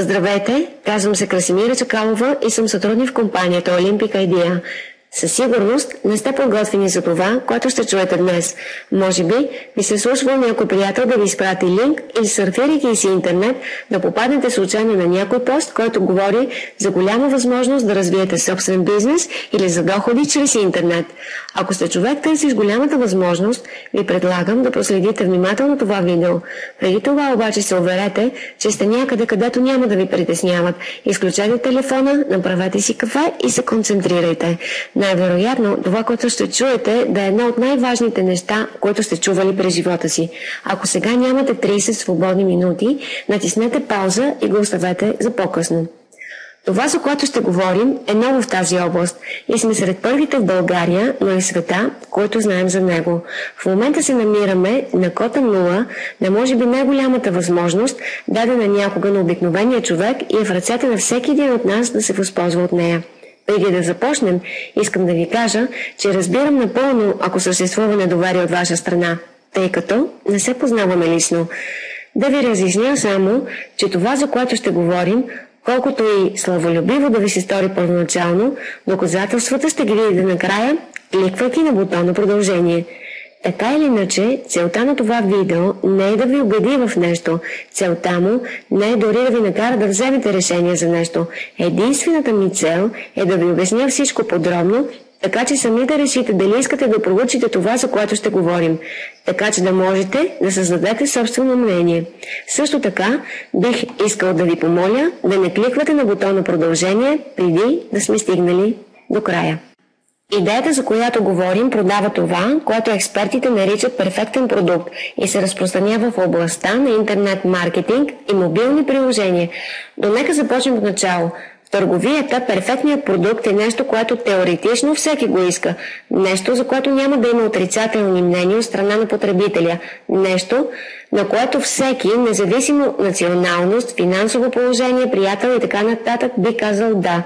Здравейте, казвам се Красимира Чакалова и съм сътрудник в компанията Olympic Idea. Със сигурност не сте подготвени за това, което ще чуете днес. Може би ви се слушва някой приятел да ви изпрати линк или сърфирайки си интернет да попаднете случайно на някой пост, който говори за голяма възможност да развиете собствен бизнес или за доходи чрез интернет. Ако сте човек търсиш голямата възможност, ви предлагам да проследите внимателно това видео. Преди това обаче се уверете, че сте някъде, където няма да ви притесняват. Изключете телефона, направете си кафе и се концентрирайте. Най-вероятно, това, което ще чуете, да е едно от най-важните неща, които сте чували през живота си. Ако сега нямате 30 свободни минути, натиснете пауза и го оставете за по-късно. Това, за което ще говорим, е ново в тази област и сме сред първите в България, но и света, които знаем за него. В момента се намираме на кота 0, на може би най-голямата възможност, дадена някога на обикновения човек и е в ръцете на всеки един от нас да се възползва от нея. Преди да започнем, искам да ви кажа, че разбирам напълно, ако съществува недоверие от ваша страна, тъй като не се познаваме лично. Да ви разясня само, че това, за което ще говорим, колкото и славолюбиво да ви се стори първоначално, доказателствата ще ги видите накрая, кликвайки на бутона продължение. Така или иначе, целта на това видео не е да ви убеди в нещо. Целта му не е дори да ви накара да вземете решение за нещо. Единствената ми цел е да ви обясня всичко подробно, така че сами да решите дали искате да проучите това, за което ще говорим, така че да можете да създадете собствено мнение. Също така, бих искал да ви помоля да не кликвате на бутона продължение преди да сме стигнали до края. Идеята, за която говорим, продава това, което експертите наричат перфектен продукт и се разпространява в областта на интернет маркетинг и мобилни приложения. Но нека започнем от начало. В търговията перфектният продукт е нещо, което теоретично всеки го иска. Нещо, за което няма да има отрицателни мнения от страна на потребителя. Нещо, на което всеки, независимо националност, финансово положение, приятел и така нататък, би казал да.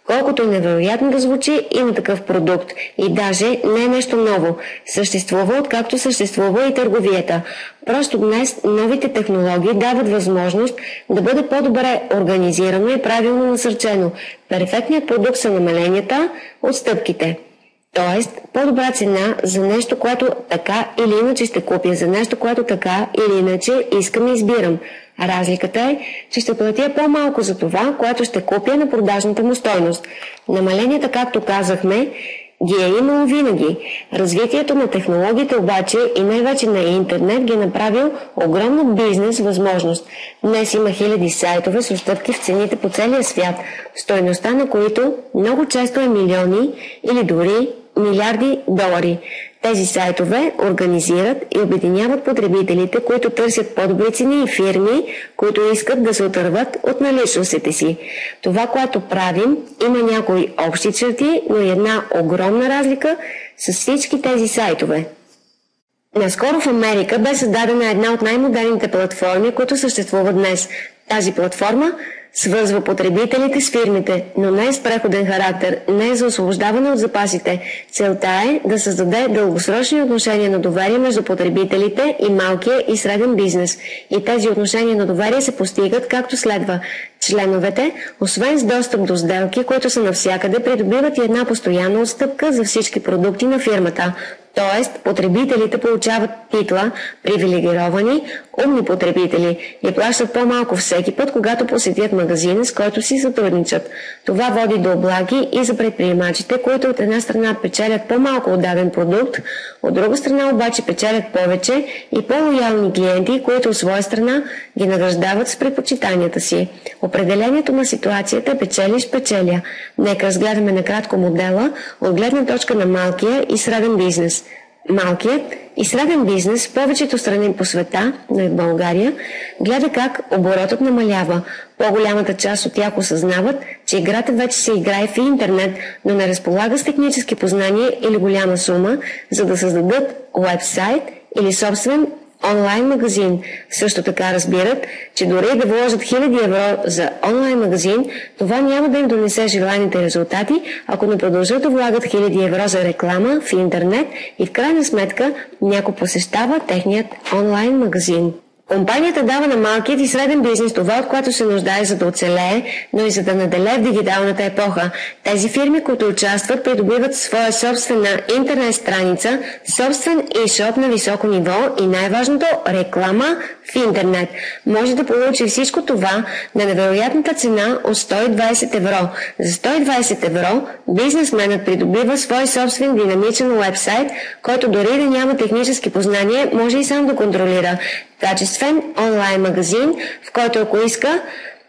Колкото и невероятно да звучи, има такъв продукт и даже не е нещо ново. Съществува откакто съществува и търговията. Просто днес новите технологии дават възможност да бъде по-добре организирано и правилно насърчено. Перфектният продукт са намаленията, отстъпките. Тоест, по-добра цена за нещо, което така или иначе ще купя, за нещо, което така или иначе искам и избирам. Разликата е, че ще платя по-малко за това, което ще купя на продажната му стойност. Намаленията, както казахме, ги е имало винаги. Развитието на технологиите обаче и най-вече на интернет ги е направил огромна бизнес възможност. Днес има хиляди сайтове с отстъпки в цените по целия свят, стойността на които много често е милиони или дори милиарди долари. Тези сайтове организират и обединяват потребителите, които търсят по-добри цени и фирми, които искат да се отърват от наличностите си. Това, което правим, има някои общи черти, но и една огромна разлика с всички тези сайтове. Наскоро в Америка бе създадена една от най-модерните платформи, които съществуват днес. Тази платформа свързва потребителите с фирмите, но не е с преходен характер, не е за освобождаване от запасите. Целта е да създаде дългосрочни отношения на доверие между потребителите и малкия и среден бизнес. И тези отношения на доверие се постигат както следва. Членовете, освен с достъп до сделки, които са навсякъде, придобиват и една постоянна отстъпка за всички продукти на фирмата. Тоест, потребителите получават титла привилегировани, умни потребители и плащат по-малко всеки път, когато посетят магазина, с който си сътрудничат. Това води до облаги и за предприемачите, които от една страна печелят по-малко от даден продукт, от друга страна обаче печелят повече и по-лоялни клиенти, които от своя страна ги награждават с предпочитанията си. Определението на ситуацията е печелиш-печеля. Нека разгледаме накратко модела от гледна точка на малкия и среден бизнес. Малкият и среден бизнес в повечето страни по света, но и в България, гледа как оборотът намалява. По-голямата част от тях осъзнават, че играта вече се играе в интернет, но не разполага с технически познания или голяма сума, за да създадат уебсайт или собствен онлайн магазин. Също така разбират, че дори да вложат 1000 евро за онлайн магазин, това няма да им донесе желаните резултати, ако не продължат да влагат 1000 евро за реклама в интернет и в крайна сметка някой посещава техният онлайн магазин. Компанията дава на малкият и среден бизнес това, от което се нуждае, за да оцелее, но и за да наделее в дигиталната епоха. Тези фирми, които участват, придобиват своя собствена интернет страница, собствен e-shop на високо ниво и най-важното – реклама в интернет. Може да получи всичко това на невероятната цена от 120 евро. За 120 евро бизнесменът придобива свой собствен динамичен уебсайт, който дори да няма технически познания, може и сам да контролира. Качествен онлайн магазин, в който ако иска,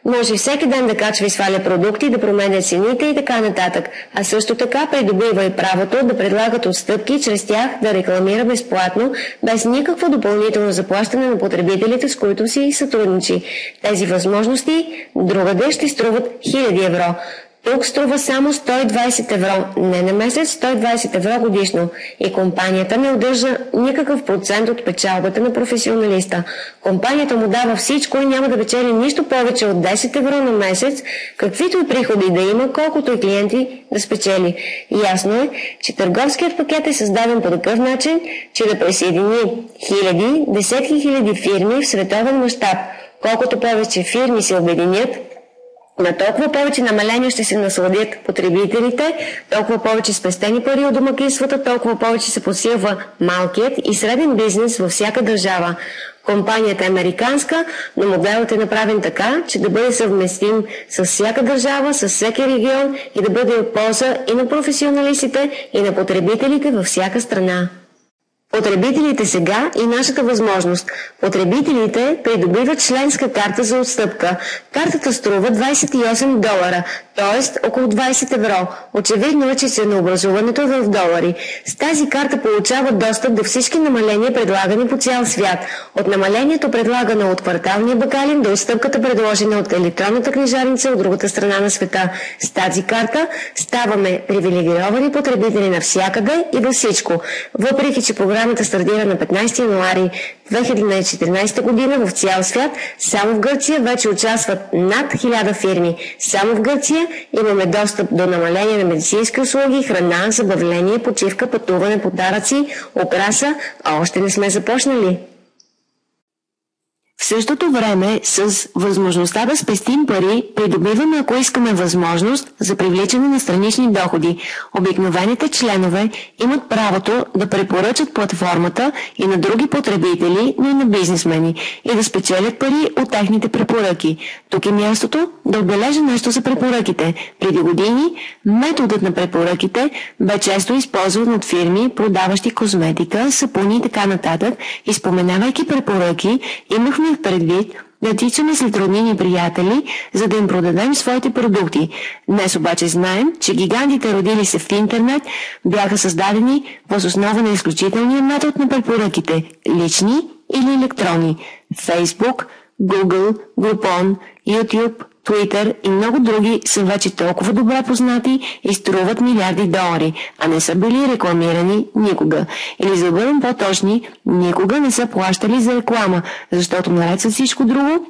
може всеки ден да качва и сваля продукти, да променя цените и така нататък. А също така придобива и правото да предлагат отстъпки, чрез тях да рекламира безплатно, без никакво допълнително заплащане на потребителите, с които си сътрудничи. Тези възможности другаде ще струват 1000 евро. Тук струва само 120 евро, не на месец, 120 евро годишно. И компанията не удържа никакъв процент от печалбата на професионалиста. Компанията му дава всичко и няма да печели нищо повече от 10 евро на месец, каквито и приходи да има, колкото и клиенти да спечели. Ясно е, че търговският пакет е създаден по такъв начин, че да присъедини хиляди, десетки хиляди фирми в световен мащаб. Колкото повече фирми се обединят, на толкова повече намаления ще се насладят потребителите, толкова повече спестени пари от домакинствата, толкова повече се подсилва малкият и среден бизнес във всяка държава. Компанията е американска, но моделът е направен така, че да бъде съвместим с всяка държава, с всеки регион и да бъде от полза и на професионалистите, и на потребителите във всяка страна. Потребителите сега и нашата възможност. Потребителите придобиват членска карта за отстъпка. Картата струва 28 долара, т.е. около 20 евро. Очевидно е, че ценообразуването е в долари. С тази карта получават достъп до всички намаления, предлагани по цял свят. От намалението, предлагано от кварталния бакалин, до отстъпката, предложена от електронната книжарница от другата страна на света. С тази карта ставаме привилегировани потребители навсякъде и във всичко. Въпреки че програмата стартира на 15 януари 2014 година в цял свят, само в Гърция вече участват над 1000 фирми. Само в Гърция имаме достъп до намаление на медицински услуги, храна, забавление, почивка, пътуване, подаръци, украса, а още не сме започнали. В същото време, с възможността да спестим пари, придобиваме, ако искаме възможност за привличане на странични доходи. Обикновените членове имат правото да препоръчат платформата и на други потребители, но и на бизнесмени, и да спечелят пари от техните препоръки. Тук е мястото да отбележа нещо за препоръките. Преди години методът на препоръките бе често използван от фирми, продаващи козметика, сапуни и така нататък, и споменавайки препоръки, имахме предвид да тичаме след роднини приятели, за да им продадем своите продукти. Днес обаче знаем, че гигантите, родили се в интернет, бяха създадени въз основа на изключителния метод на препоръките – лични или електронни. Facebook, Google, Groupon, YouTube, Twitter и много други са вече толкова добре познати и струват милиарди долари, а не са били рекламирани никога. Или за да бъдем по-точни, никога не са плащали за реклама, защото наред с всичко друго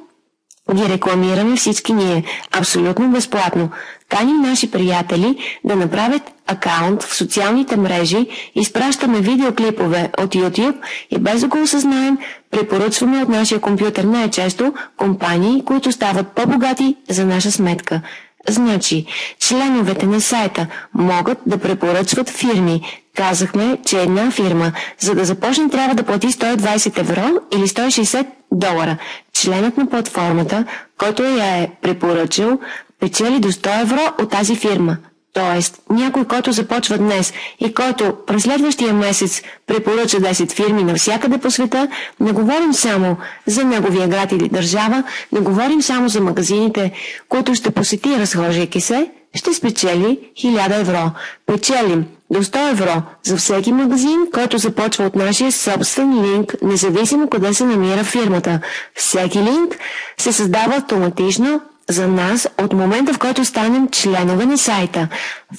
ги рекламираме всички ние, абсолютно безплатно. Каним наши приятели да направят акаунт в социалните мрежи, изпращаме видеоклипове от YouTube и без да го осъзнаем, препоръчваме от нашия компютър най-често компании, които стават по-богати за наша сметка. Значи, членовете на сайта могат да препоръчват фирми. Казахме, че една фирма, за да започне, трябва да плати 120 евро или 160 долара. Членът на платформата, който я е препоръчал, печели до 100 евро от тази фирма. Тоест, някой, който започва днес и който през следващия месец препоръча 10 фирми навсякъде по света, не говорим само за неговия град или държава, не говорим само за магазините, които ще посети, разхождайки се, ще спечели 1000 евро. Печелим до 100 евро за всеки магазин, който започва от нашия собствен линк, независимо къде се намира фирмата. Всеки линк се създава автоматично за нас от момента, в който станем членове на сайта.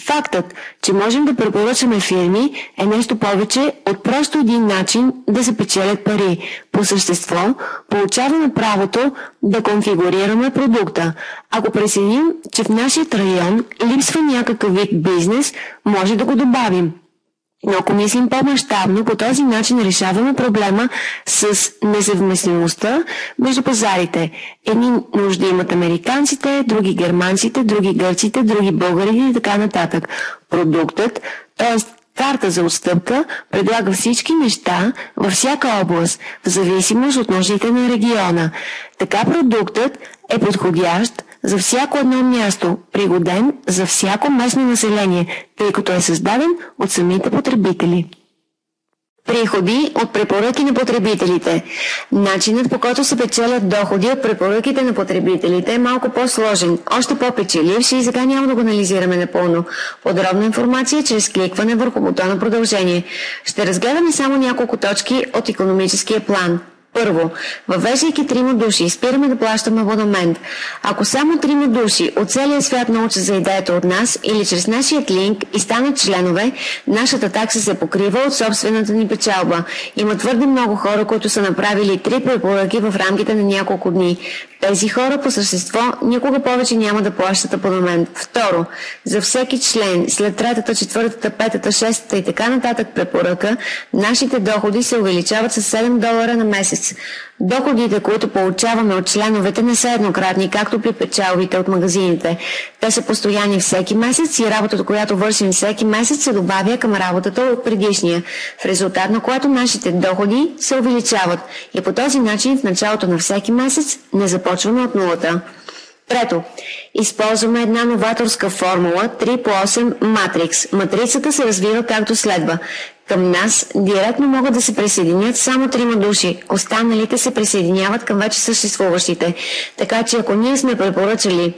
Фактът, че можем да препоръчаме фирми, е нещо повече от просто един начин да се печелят пари. По същество, получаваме правото да конфигурираме продукта. Ако преценим, че в нашия район липсва някакъв вид бизнес, може да го добавим. Но ако мислим по-мащабно, по този начин решаваме проблема с несъвместимостта между пазарите. Едни нужди имат американците, други германците, други гърците, други българите и така нататък. Продуктът, т.е. карта за отстъпка, предлага всички неща във всяка област, в зависимост от нуждите на региона. Така продуктът е подходящ за всяко едно място, пригоден за всяко местно население, тъй като е създаден от самите потребители. Приходи от препоръки на потребителите. Начинът, по който се печелят доходи от препоръките на потребителите, е малко по-сложен, още по-печеливш и сега няма да го анализираме напълно. Подробна информация чрез кликване върху бутона продължение. Ще разгледаме само няколко точки от икономическия план. Първо, въвеждайки 3 души, спираме да плащаме абонамент. Ако само 3 души от целия свят научат за идеята от нас или чрез нашият линк и станат членове, нашата такса се покрива от собствената ни печалба. Има твърде много хора, които са направили 3 препоръки в рамките на няколко дни. Тези хора по същество никога повече няма да плащат абонамент. Второ, за всеки член, след 3-та, 4-та, 5-та, 6-та и така нататък препоръка, нашите доходи се увеличават с $7 на месец. Доходите, които получаваме от членовете, не са еднократни, както при печалбите от магазините. Те са постоянни всеки месец и работата, която вършим всеки месец, се добавя към работата от предишния, в резултат на което нашите доходи се увеличават. И по този начин в началото на всеки месец не започваме от нулата. Трето, използваме една новаторска формула 3x8 матрикс. Матрицата се развива както следва. Към нас директно могат да се присъединят само 3 души, останалите се присъединяват към вече съществуващите. Така че ако ние сме препоръчали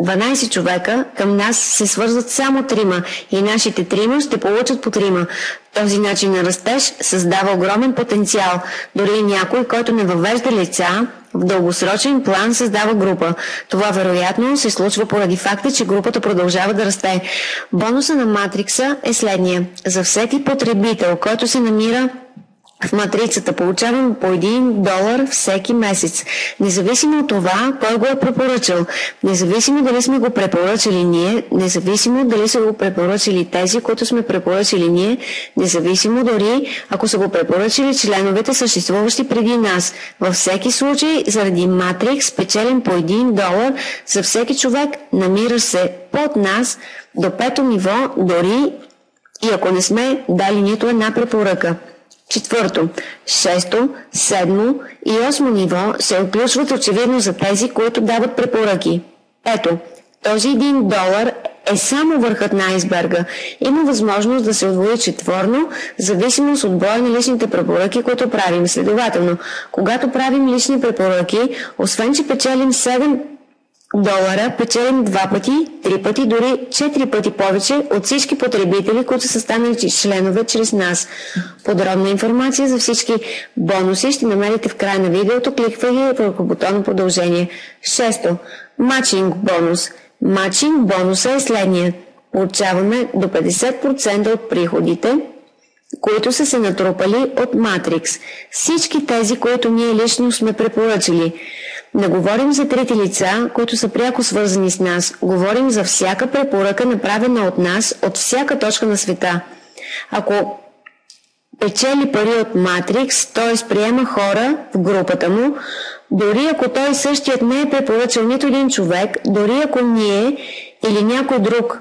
12 човека, към нас се свързват само 3 и нашите 3 ще получат по 3. Този начин на растеж създава огромен потенциал. Дори някой, който не въвежда лица, в дългосрочен план създава група. Това вероятно се случва поради факта, че групата продължава да расте. Бонуса на матрикса е следния. За всеки потребител, който се намира в матрицата, получаваме по $1 всеки месец. Независимо от това, кой го е препоръчал. Независимо дали сме го препоръчали ние, независимо дали са го препоръчали тези, които сме препоръчали ние, независимо дори ако са го препоръчали членовете, съществуващи преди нас. Във всеки случай, заради матрикс, печелим по $1 за всеки човек, намира се под нас до 5-то ниво, дори и ако не сме дали нито една препоръка. Четвърто, 6-то, 7-то и 8-то ниво се отключват очевидно за тези, които дават препоръки. Ето, този $1 е само върхът на айсберга. Има възможност да се удвои четворно, в зависимост от броя на личните препоръки, които правим. Следователно, когато правим лични препоръки, освен че печелим $7, печелим 2 пъти, 3 пъти, дори 4 пъти повече от всички потребители, които са станали членове чрез нас. Подробна информация за всички бонуси ще намерите в края на видеото, кликвайки върху бутона продължение. 6. Матчинг бонус. Матчинг бонуса е следния. Получаваме до 50% от приходите, които са се натрупали от Матрикс. Всички тези, които ние лично сме препоръчали. Не говорим за трети лица, които са пряко свързани с нас. Говорим за всяка препоръка, направена от нас, от всяка точка на света. Ако печели пари от Матрикс, т.е. приема хора в групата му, дори ако той същият не е препоръчал нито един човек, дори ако ние или някой друг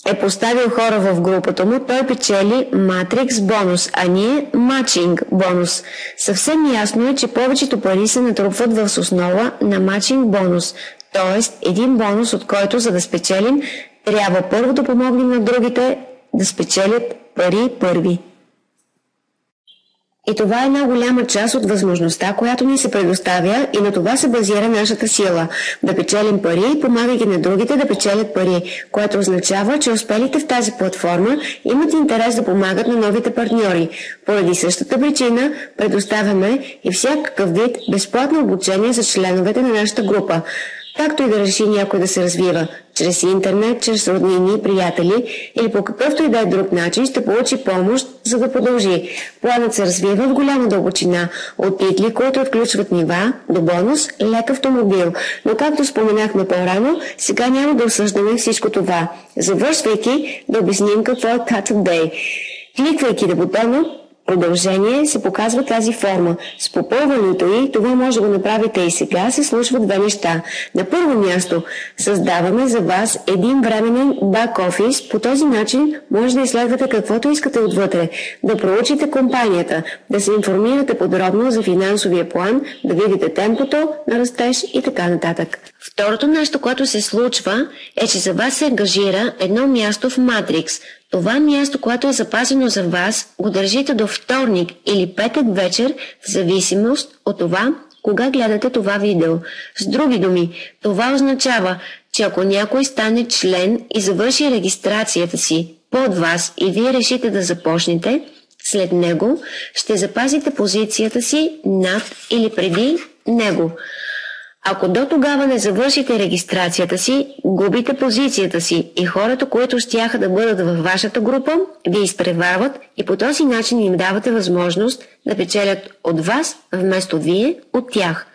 е поставил хора в групата му, той печели Матрикс бонус, а ние матчинг бонус. Съвсем ясно е, че повечето пари се натрупват в основа на матчинг бонус, т.е. един бонус, от който, за да спечелим, трябва първо да помогнем на другите да спечелят пари първи. И това е една голяма част от възможността, която ни се предоставя, и на това се базира нашата сила – да печелим пари, помагайки на другите да печелят пари, което означава, че успелите в тази платформа имат интерес да помагат на новите партньори. Поради същата причина предоставяме и всякакъв вид безплатно обучение за членовете на нашата група, както и да реши някой да се развива чрез интернет, чрез роднини и приятели или по какъвто и да е друг начин, ще получи помощ, за да продължи. Планът се развива в голяма дълбочина, от титли, които отключват нива, до бонус лек автомобил. Но както споменахме по-рано, сега няма да осъждаме всичко това. Завършвайки, да обясним какво е Cut of Day. Кликвайки на бутона продължение се показва тази форма. С попълването й, това може да го направите и сега, се случват две неща. На първо място, създаваме за вас един временен бак-офис. По този начин може да изследвате каквото искате отвътре, да проучите компанията, да се информирате подробно за финансовия план, да видите темпото на растеж и така нататък. Второто нещо, което се случва, е, че за вас се ангажира едно място в Matrix. Това място, което е запазено за вас, го държите до вторник или петък вечер, в зависимост от това, кога гледате това видео. С други думи, това означава, че ако някой стане член и завърши регистрацията си под вас и вие решите да започнете, след него ще запазите позицията си над или преди него. Ако до тогава не завършите регистрацията си, губите позицията си и хората, които щяха да бъдат във вашата група, ви изпреварват и по този начин им давате възможност да печелят от вас, вместо вие от тях.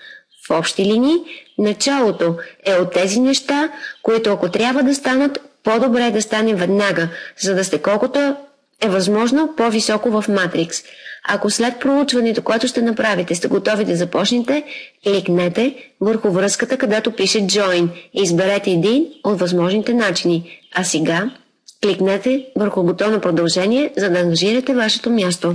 В общи линии, началото е от тези неща, които ако трябва да станат, по-добре е да стане веднага, за да сте колкото е възможно по-високо в Matrix. Ако след проучването, което ще направите, сте готови да започнете, кликнете върху връзката, където пише Join и изберете един от възможните начини. А сега кликнете върху бутона продължение, за да ангажирате вашето място.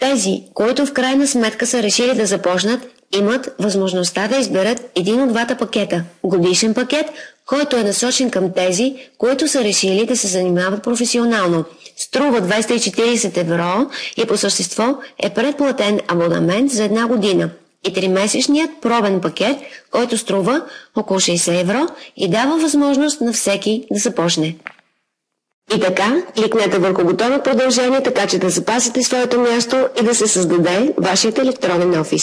Тези, които в крайна сметка са решили да започнат, имат възможността да изберат един от двата пакета. Годишен пакет, който е насочен към тези, които са решили да се занимават професионално. Струва 240 евро и по същество е предплатен абонамент за една година. И 3-месечният пробен пакет, който струва около 60 евро и дава възможност на всеки да започне. И така, кликнете върху бутона продължение, така че да запасите своето място и да се създаде вашият електронен офис.